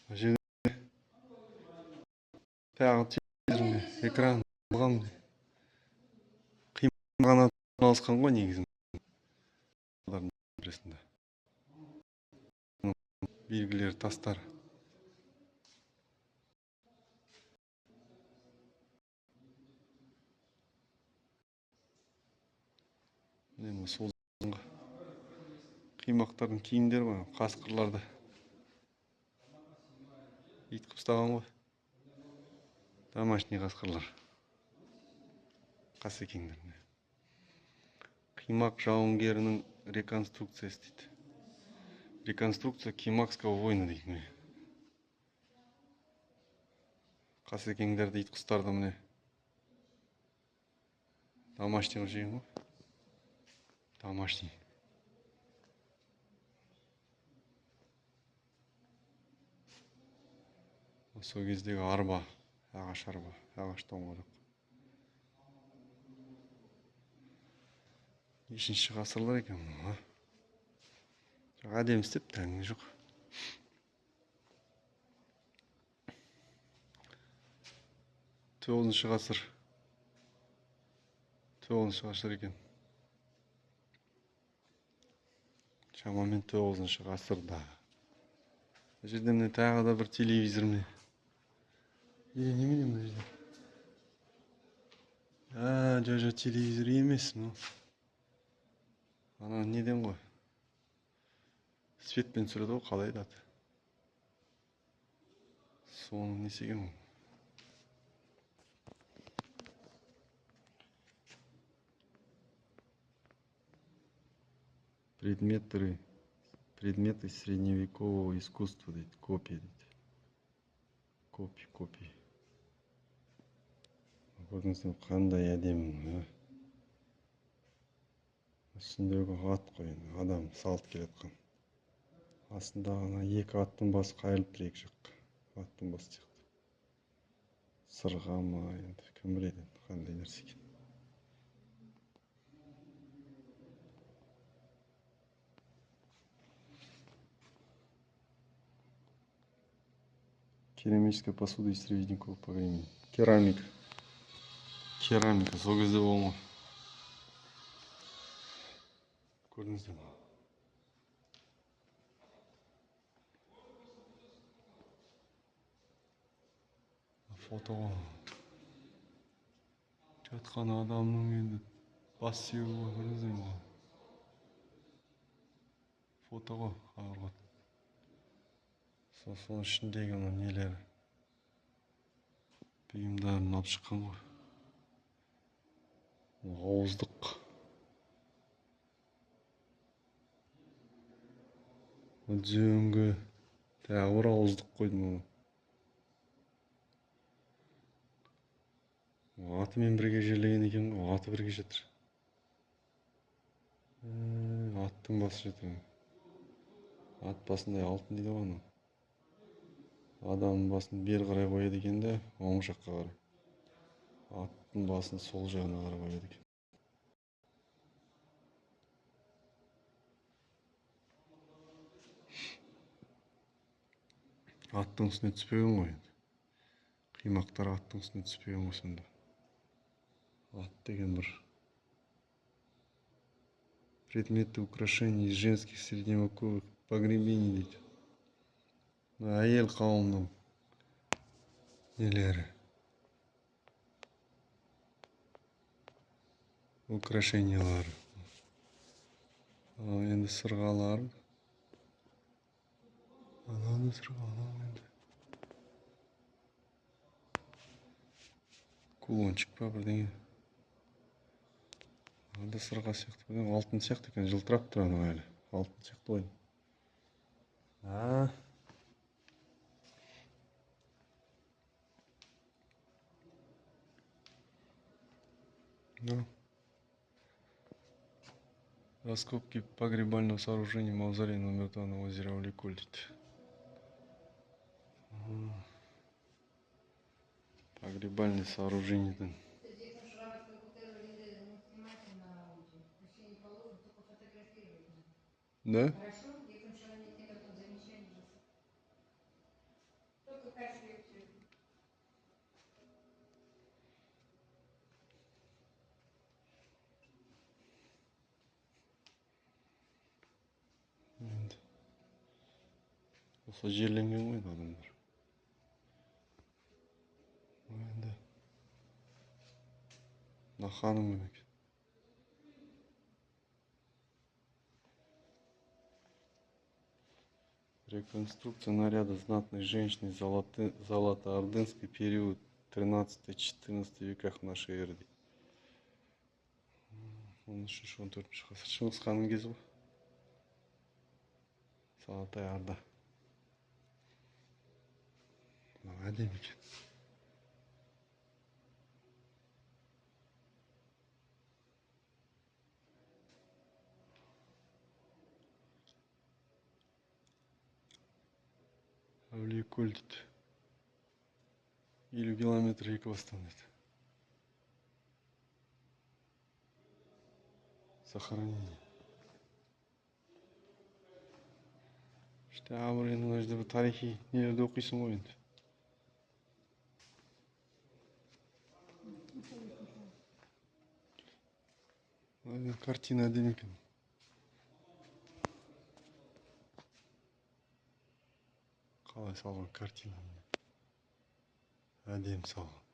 Жерде тағы телевизормен экран болған қимағана орналасқан ғой негізі белгілері тастар. Міне сол қимақтардың киімдері бар, қасқырларды ит қып ұстаған ғой. Домашний қасқырлар. Қасекеңдер. Қимақ жауынгерінің реконструкциясы дейді. Реконструкция Кимакского война дейді. Қасекеңдерді ит құстарды міне домашний қылып жеген ғой. Домашний. Сол кездегі арба, ағаш арба, ағаш доңғалақ. 5-ші ғасырлар екен мұны. Әдемі істеп тәңі жоқ. 9-ші ғасыр. 9-ші ғасыр екен. Шамамен 9-ші ғасырда. Жерде міне тағы да бір телевизор міне. Немене мына жерде? Жо телевизор емес, ну. Ана неден ғой? Светпен түсіреді ғой, қалай айтады? Соның несі екен ғой? Предметы средневекового искусства дейді, копия дейді. Копия. Көрдіңіздер қандай әдемі. Үстіндегі ат қой, адам салт келетқан. Астындағы екі аттың басы қайылып тұр, екі жаққа. Аттың басы сияқты. Сырға ма, енді кім біледі, қандай нәрсе екен. Керамическая посуда из средневекового времени. Керамика, сол кезде болма. Көрдіңіздер ме? Фотоға жатқан адамның енді бас сүйегі ғой, көрдіңіздер ме? Фотоға қағылған. Соның ішіндегі нелері бұйымдарын алып шыққан ғой. Ауыздық. Жөңгі. Тағы бір ауыздық қойдым оны. Атымен бірге жерлеген екен ғой, аты бірге жатыр. Аттың басы жатыр. Ат басындай алтын дейді ғой. Адамның басын бері қарай қояды екен де, оң жаққа қарай. Аттың басын сол жағына қарай қояды екен. Аттың үстіне түспеген ғой. Қимақтар аттың үстіне түспеген ғой сонда. Ат деген бір предметы украшений из женских средневековых погребений дейді. Әйел қауымның нелері. Украшениялары. Енді сырғалар. Ананы сырғалар енді. Кулончик па бірдеңе. Анда сырға сияқты. Алтын сияқты екен, жылтырап тұр ана әлі. Алтын сияқты ғой. Раскопки погребального сооружения мавзолея номер 2 на озере Ауликуль. Погребальное сооружение. Да? Болса жерленген ғой енді адамдар. Енді мына ханым кім екен? Реконструкция наряда знатной женщины Золотоордынский период 13-14 веках нашей эры. 13-14 ғасыр. Шыңғыс ханның кезі ғой. Золотая Орда. Әдемі екен. Әулиекөл дейді. 50 километр Екібастан дейді. Захоронение. İşte abi енді мына жерде бір тарихи нелерді оқисың ғой енді. Картина әдемі екен. Қалай салған картина. Әдемі салған.